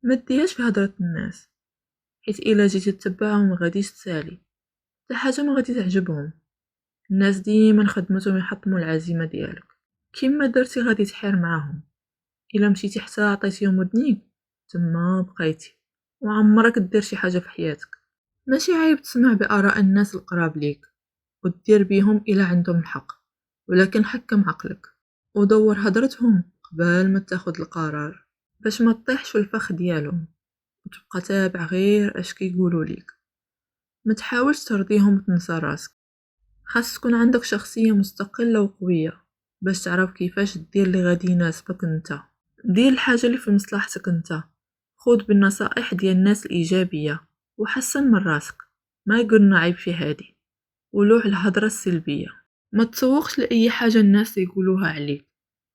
ما ديهاش في هضرة الناس، حيت الا جيتي تتبعهم ما غاديش تسالي حتى حاجه ما غادي تعجبهم. الناس ديما خدمتهم يحطموا العزيمه ديالك، كيما درتي غادي تحير معاهم. الا مشيتي حتى عطيتيهم ودنيك تما بقيتي، وعمرك دير شي حاجه في حياتك. ماشي عيب تسمع باراء الناس القراب ليك ودير بيهم الا عندهم الحق، ولكن حكم عقلك ودور هضرتهم قبل ما تاخد القرار، باش ما تطيحش في الفخ ديالهم وتبقى تابع غير اش كيقولوا ليك. ما تحاولش ترضيهم وتنسى راسك. خاص تكون عندك شخصية مستقلة وقوية باش تعرف كيفاش دير اللي غادي يناسبك انت. دير الحاجة اللي في مصلحتك انت، خذ بالنصائح ديال الناس الإيجابية وحسن من راسك، ما يقولنا عيب في هادي، ولوح الهضرة السلبية. ما تسوقش لأي حاجة الناس يقولوها عليك،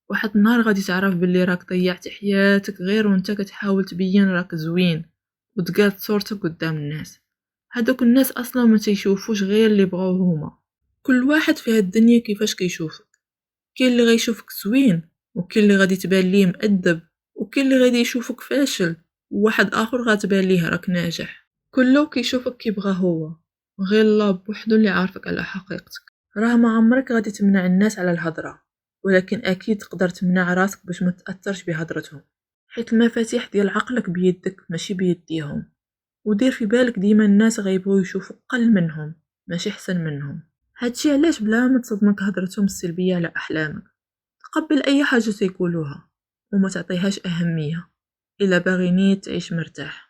واحد النهار غادي تعرف باللي راك ضيعت حياتك غير وانت كتحاول تبين راك زوين وتقاد صورتك قدام الناس. هادوك الناس اصلا ما تيشوفوش غير اللي بغاو هما. كل واحد في هاد الدنيا كيفاش كيشوفك، كاين اللي غيشوفك زوين وكاين اللي غادي تبان ليه مؤدب وكاين اللي غادي يشوفك فاشل وواحد اخر غتبان ليه راك ناجح. كله كيشوفك كيبغى هو، غير الله بوحدو اللي عارفك على حقيقتك. راه ما عمرك غادي تمنع الناس على الهضره، ولكن اكيد تقدر تمنع راسك باش ما تاثرش بهضرتهم، حيت المفاتيح ديال عقلك بيدك ماشي بيديهم. ودير في بالك ديما الناس غيبغوا يشوفوا اقل منهم ماشي احسن منهم. هادشي علاش بلا ما تصدمك هضرتهم السلبيه على احلامك، تقبل اي حاجه تيقولوها وما تعطيهاش اهميه الا باغي نيت تعيش مرتاح.